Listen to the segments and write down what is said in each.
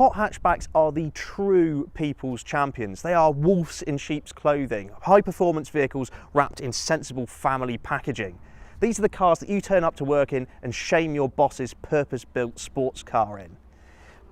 Hot hatchbacks are the true people's champions. They are wolves in sheep's clothing, high-performance vehicles wrapped in sensible family packaging. These are the cars that you turn up to work in and shame your boss's purpose-built sports car in.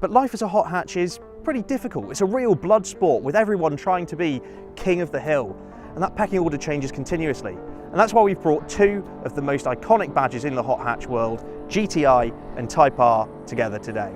But life as a hot hatch is pretty difficult. It's a real blood sport with everyone trying to be king of the hill, and that pecking order changes continuously. And that's why we've brought two of the most iconic badges in the hot hatch world, GTI and Type R, together today.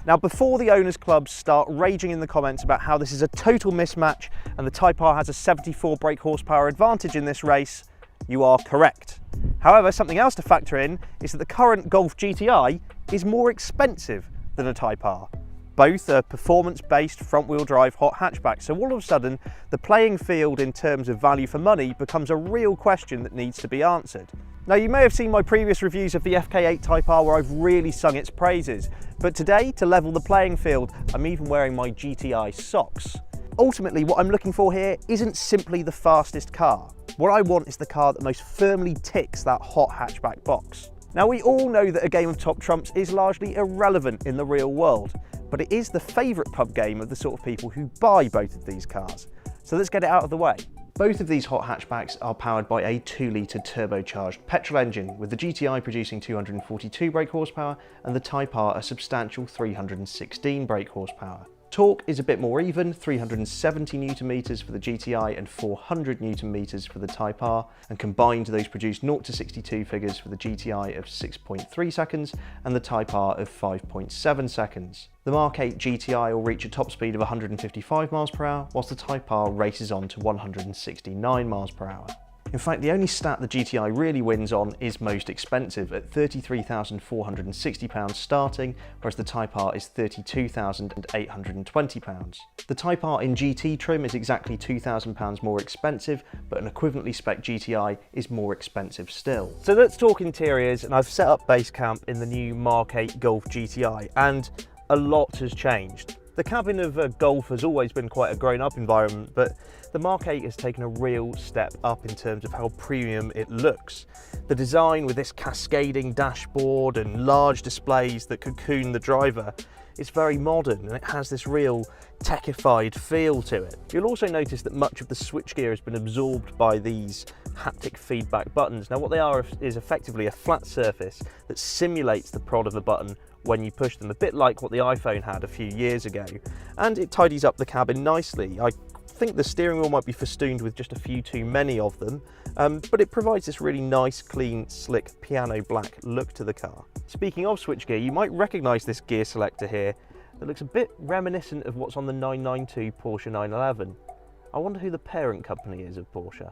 Now, before the owners' clubs start raging in the comments about how this is a total mismatch and the Type R has a 74 brake horsepower advantage in this race, you are correct. However, something else to factor in is that the current Golf GTI is more expensive than a Type R. Both are performance-based front-wheel drive hot hatchbacks, so all of a sudden the playing field in terms of value for money becomes a real question that needs to be answered. Now, you may have seen my previous reviews of the FK8 Type R where I've really sung its praises, but today, to level the playing field, I'm even wearing my GTI socks. Ultimately, what I'm looking for here isn't simply the fastest car. What I want is the car that most firmly ticks that hot hatchback box. Now, we all know that a game of top trumps is largely irrelevant in the real world, but it is the favourite pub game of the sort of people who buy both of these cars. So let's get it out of the way. Both of these hot hatchbacks are powered by a 2-litre turbocharged petrol engine, with the GTI producing 242 brake horsepower and the Type R a substantial 316 brake horsepower. Torque is a bit more even, 370 Nm for the GTI and 400 Nm for the Type R, and combined those produce 0 to 62 figures for the GTI of 6.3 seconds and the Type R of 5.7 seconds. The Mk8 GTI will reach a top speed of 155 miles per hour, whilst the Type R races on to 169 miles per hour. In fact, the only stat the GTI really wins on is most expensive at £33,460 starting, whereas the Type R is £32,820. The Type R in GT trim is exactly £2,000 more expensive, but an equivalently spec GTI is more expensive still. So let's talk interiors, and I've set up base camp in the new Mk8 Golf GTI, and a lot has changed. The cabin of a Golf has always been quite a grown-up environment, but the Mk8 has taken a real step up in terms of how premium it looks. The design with this cascading dashboard and large displays that cocoon the driver is very modern, and it has this real techified feel to it. You'll also notice that much of the switchgear has been absorbed by these haptic feedback buttons. Now, what they are is effectively a flat surface that simulates the prod of a button when you push them, a bit like what the iPhone had a few years ago, and it tidies up the cabin nicely. I think the steering wheel might be festooned with just a few too many of them, but it provides this really nice, clean, slick piano black look to the car. Speaking of switchgear, you might recognise this gear selector here that looks a bit reminiscent of what's on the 992 Porsche 911. I wonder who the parent company is of Porsche.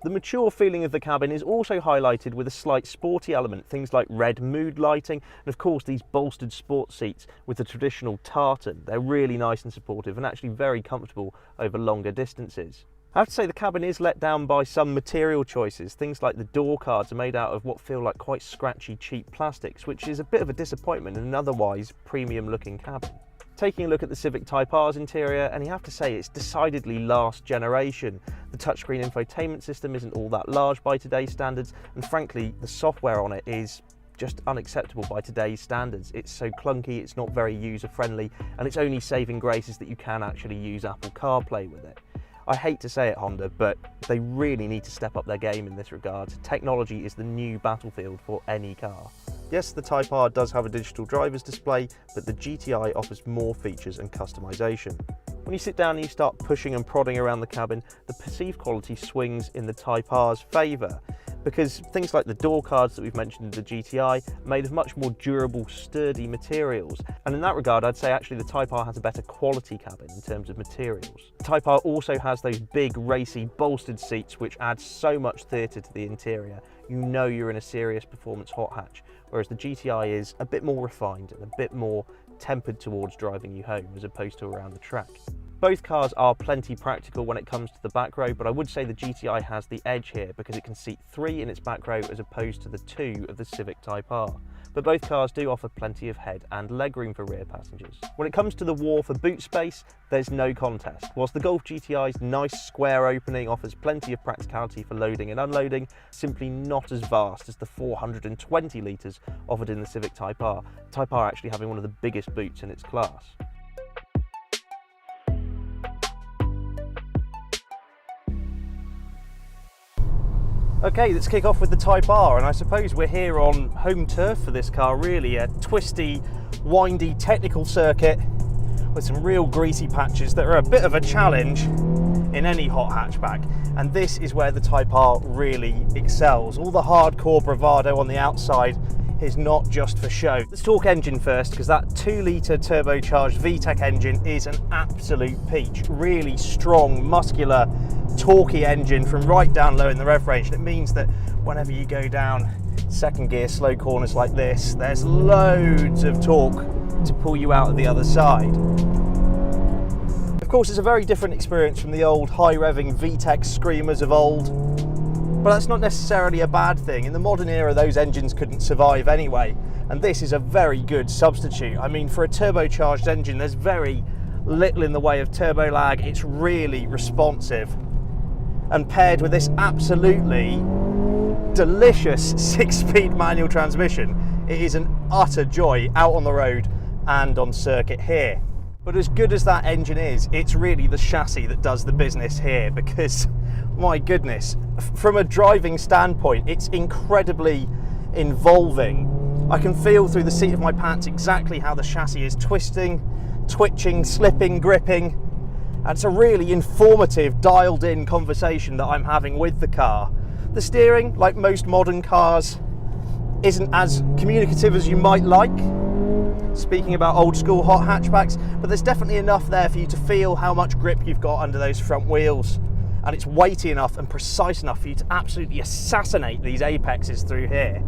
The mature feeling of the cabin is also highlighted with a slight sporty element, things like red mood lighting, and of course these bolstered sports seats with the traditional tartan. They're really nice and supportive and actually very comfortable over longer distances. I have to say the cabin is let down by some material choices. Things like the door cards are made out of what feel like quite scratchy, cheap plastics, which is a bit of a disappointment in an otherwise premium looking cabin. Taking a look at the Civic Type R's interior, and you have to say it's decidedly last generation. The touchscreen infotainment system isn't all that large by today's standards, and frankly, the software on it is just unacceptable by today's standards. It's so clunky, it's not very user-friendly, and its only saving grace is that you can actually use Apple CarPlay with it. I hate to say it, Honda, but they really need to step up their game in this regard. Technology is the new battlefield for any car. Yes, the Type R does have a digital driver's display, but the GTI offers more features and customization. When you sit down and you start pushing and prodding around the cabin, the perceived quality swings in the Type R's favour, because things like the door cards that we've mentioned in the GTI are made of much more durable, sturdy materials. And in that regard, I'd say actually the Type R has a better quality cabin in terms of materials. The Type R also has those big, racy, bolstered seats which add so much theatre to the interior. You know you're in a serious performance hot hatch, whereas the GTI is a bit more refined and a bit more tempered towards driving you home as opposed to around the track. Both cars are plenty practical when it comes to the back row, but I would say the GTI has the edge here because it can seat 3 in its back row as opposed to the 2 of the Civic Type R. but both cars do offer plenty of head and legroom for rear passengers. When it comes to the war for boot space, there's no contest. Whilst the Golf GTI's nice square opening offers plenty of practicality for loading and unloading, simply not as vast as the 420 litres offered in the Civic Type R, Type R actually having one of the biggest boots in its class. Okay, let's kick off with the Type R, and I suppose we're here on home turf for this car, really. A twisty, windy technical circuit with some real greasy patches that are a bit of a challenge in any hot hatchback, and this is where the Type R really excels. All the hardcore bravado on the outside is not just for show. Let's talk engine first, because that 2-litre turbocharged VTEC engine is an absolute peach. Really strong, muscular, torquey engine from right down low in the rev range, and it means that whenever you go down second gear slow corners like this, there's loads of torque to pull you out of the other side. Of course, it's a very different experience from the old high revving VTEC screamers of old, but that's not necessarily a bad thing. In the modern era, those engines couldn't survive anyway, and this is a very good substitute. I mean, for a turbocharged engine, there's very little in the way of turbo lag. It's really responsive, and paired with this absolutely delicious 6-speed manual transmission, it is an utter joy out on the road and on circuit here. But as good as that engine is, it's really the chassis that does the business here, because my goodness, from a driving standpoint, it's incredibly involving. I can feel through the seat of my pants exactly how the chassis is twisting, twitching, slipping, gripping. And it's a really informative, dialed-in conversation that I'm having with the car. The steering, like most modern cars, isn't as communicative as you might like, speaking about old school hot hatchbacks, but there's definitely enough there for you to feel how much grip you've got under those front wheels. And it's weighty enough and precise enough for you to absolutely assassinate these apexes through here.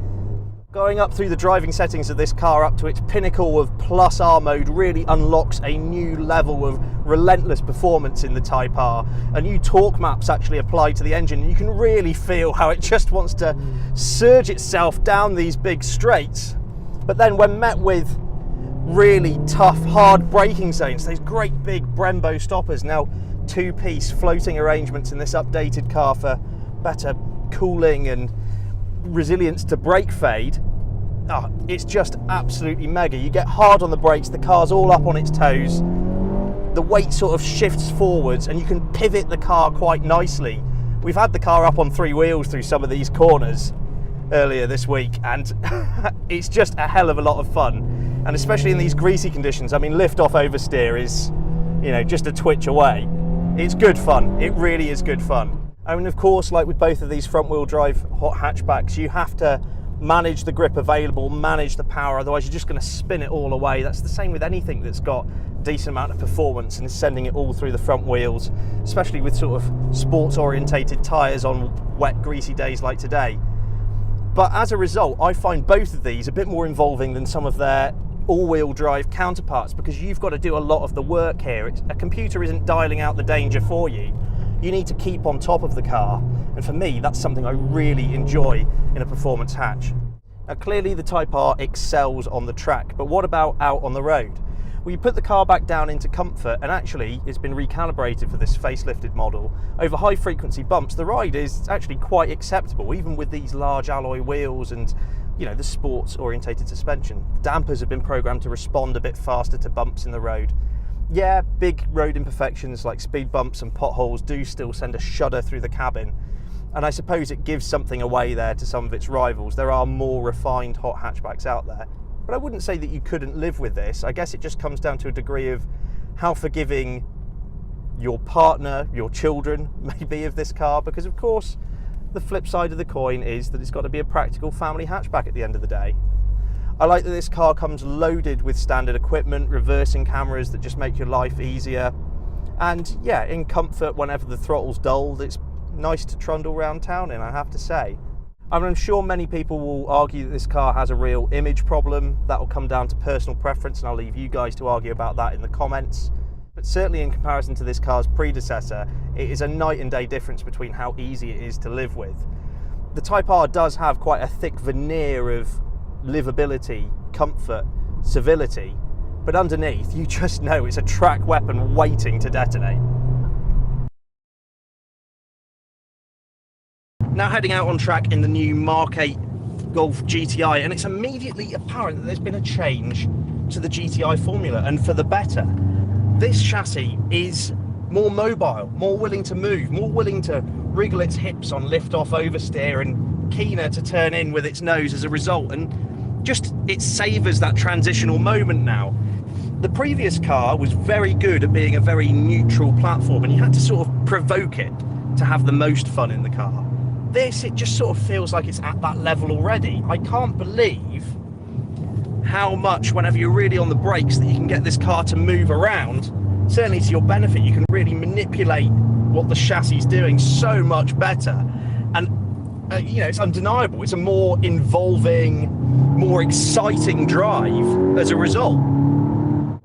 Going up through the driving settings of this car up to its pinnacle of plus R mode really unlocks a new level of relentless performance in the Type R. A new torque maps actually apply to the engine, and you can really feel how it just wants to surge itself down these big straights. But then when met with really tough, hard braking zones, those great big Brembo stoppers, now 2-piece floating arrangements in this updated car for better cooling and resilience to brake fade. Oh, it's just absolutely mega. You get hard on the brakes, the car's all up on its toes, the weight sort of shifts forwards, and you can pivot the car quite nicely. We've had the car up on 3 wheels through some of these corners earlier this week, and it's just a hell of a lot of fun. And especially in these greasy conditions, I mean, lift off oversteer is, you know, just a twitch away. It's good fun. It really is good fun. I mean, of course, like with both of these front-wheel drive hot hatchbacks, you have to manage the grip available, manage the power, otherwise you're just going to spin it all away. That's the same with anything that's got a decent amount of performance and is sending it all through the front wheels, especially with sort of sports-orientated tyres on wet, greasy days like today. But as a result, I find both of these a bit more involving than some of their all-wheel drive counterparts, because you've got to do a lot of the work here. A computer isn't dialing out the danger for you. You need to keep on top of the car, and for me, that's something I really enjoy in a performance hatch. Now, clearly the Type R excels on the track, but what about out on the road? Well, you put the car back down into comfort, and actually it's been recalibrated for this facelifted model. Over high frequency bumps, the ride is actually quite acceptable, even with these large alloy wheels and, you know, the sports orientated suspension. Dampers have been programmed to respond a bit faster to bumps in the road. Yeah, big road imperfections like speed bumps and potholes do still send a shudder through the cabin, and I suppose it gives something away there to some of its rivals. There are more refined hot hatchbacks out there, but I wouldn't say that you couldn't live with this. I guess it just comes down to a degree of how forgiving your partner, your children may be of this car, because of course the flip side of the coin is that it's got to be a practical family hatchback at the end of the day. I like that this car comes loaded with standard equipment, reversing cameras that just make your life easier. And yeah, in comfort, whenever the throttle's dulled, it's nice to trundle around town in, I have to say. I mean, I'm sure many people will argue that this car has a real image problem. That will come down to personal preference, and I'll leave you guys to argue about that in the comments. But certainly in comparison to this car's predecessor, it is a night and day difference between how easy it is to live with. The Type R does have quite a thick veneer of livability, comfort, civility, but underneath you just know it's a track weapon waiting to detonate. Now heading out on track in the new Mk8 Golf GTI, and it's immediately apparent that there's been a change to the GTI formula, and for the better. This chassis is more mobile, more willing to move, more willing to wriggle its hips on lift-off oversteer, and keener to turn in with its nose as a result, and just it savours that transitional moment now. The previous car was very good at being a very neutral platform, and you had to sort of provoke it to have the most fun in the car. This, it just sort of feels like it's at that level already. I can't believe how much, whenever you're really on the brakes, that you can get this car to move around, certainly to your benefit. You can really manipulate what the chassis is doing so much better. And you know, it's undeniable. It's a more involving, more exciting drive as a result.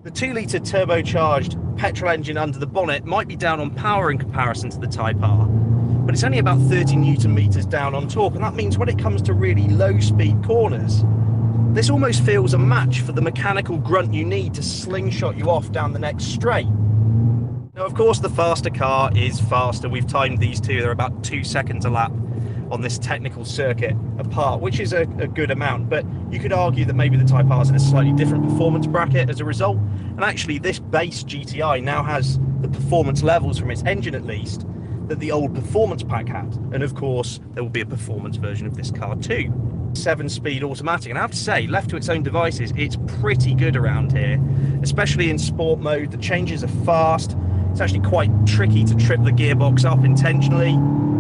The 2-litre turbocharged petrol engine under the bonnet might be down on power in comparison to the Type R, but it's only about 30 Newton meters down on torque, and that means when it comes to really low speed corners, this almost feels a match for the mechanical grunt you need to slingshot you off down the next straight. Now, of course, the faster car is faster. We've timed these two, they're about 2 seconds a lap on this technical circuit apart, which is a good amount, but you could argue that maybe the Type R is in a slightly different performance bracket as a result. And actually, this base GTI now has the performance levels, from its engine at least, that the old performance pack had. And of course, there will be a performance version of this car too. 7-speed automatic, and I have to say, left to its own devices, it's pretty good around here, especially in sport mode. The changes are fast. It's actually quite tricky to trip the gearbox up intentionally.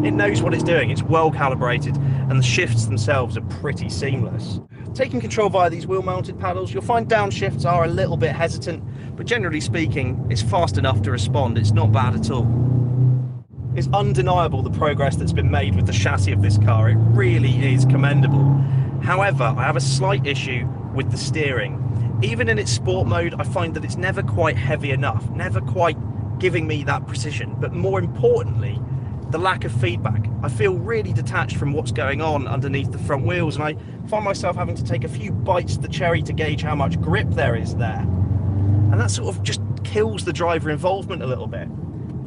It knows what it's doing, it's well calibrated, and the shifts themselves are pretty seamless. Taking control via these wheel mounted paddles, you'll find downshifts are a little bit hesitant, but generally speaking, it's fast enough to respond. It's not bad at all. It's undeniable the progress that's been made with the chassis of this car. It really is commendable. However, I have a slight issue with the steering. Even in its sport mode, I find that it's never quite heavy enough, never quite giving me that precision, but more importantly, the lack of feedback. I feel really detached from what's going on underneath the front wheels, and I find myself having to take a few bites of the cherry to gauge how much grip there is there. And that sort of just kills the driver involvement a little bit.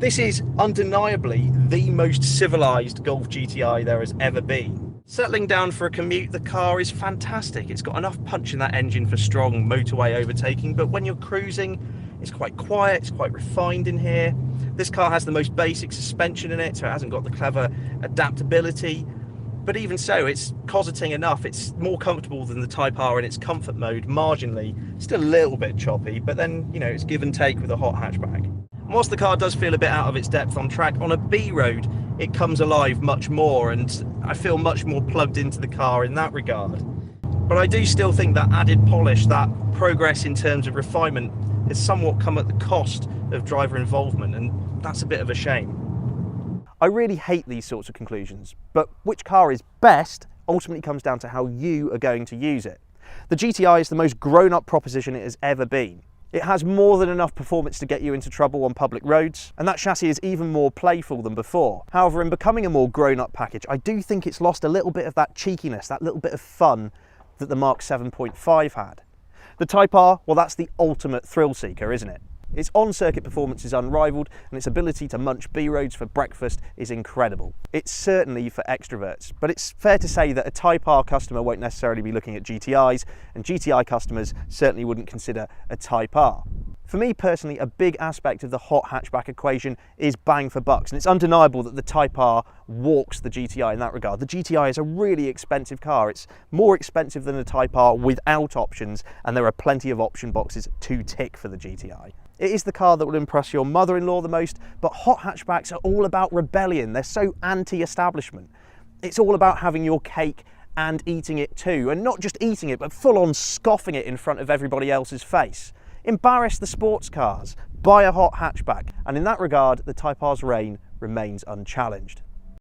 This is undeniably the most civilized Golf GTI there has ever been. Settling down for a commute, the car is fantastic. It's got enough punch in that engine for strong motorway overtaking, but when you're cruising, it's quite quiet, it's quite refined in here. This car has the most basic suspension in it, so it hasn't got the clever adaptability, but even so, it's cosseting enough. It's more comfortable than the Type R in its comfort mode, marginally. Still a little bit choppy, but then, you know, it's give and take with a hot hatchback. And whilst the car does feel a bit out of its depth on track, on a B road, it comes alive much more, and I feel much more plugged into the car in that regard. But I do still think that added polish, that progress in terms of refinement, has somewhat come at the cost of driver involvement, and that's a bit of a shame. I really hate these sorts of conclusions, but which car is best ultimately comes down to how you are going to use it. The GTI is the most grown-up proposition it has ever been. It has more than enough performance to get you into trouble on public roads, and that chassis is even more playful than before. However, in becoming a more grown-up package, I do think it's lost a little bit of that cheekiness, that little bit of fun that the Mark 7.5 had. The Type R, well, that's the ultimate thrill seeker, isn't it? Its on-circuit performance is unrivaled, and its ability to munch B-roads for breakfast is incredible. It's certainly for extroverts, but it's fair to say that a Type R customer won't necessarily be looking at GTIs, and GTI customers certainly wouldn't consider a Type R. For me personally, a big aspect of the hot hatchback equation is bang for bucks, and it's undeniable that the Type R walks the GTI in that regard. The GTI is a really expensive car. It's more expensive than the Type R without options, and there are plenty of option boxes to tick for the GTI. It is the car that will impress your mother-in-law the most, but hot hatchbacks are all about rebellion. They're so anti-establishment. It's all about having your cake and eating it too, and not just eating it, but full-on scoffing it in front of everybody else's face. Embarrass the sports cars, buy a hot hatchback, and in that regard, the Type R's reign remains unchallenged.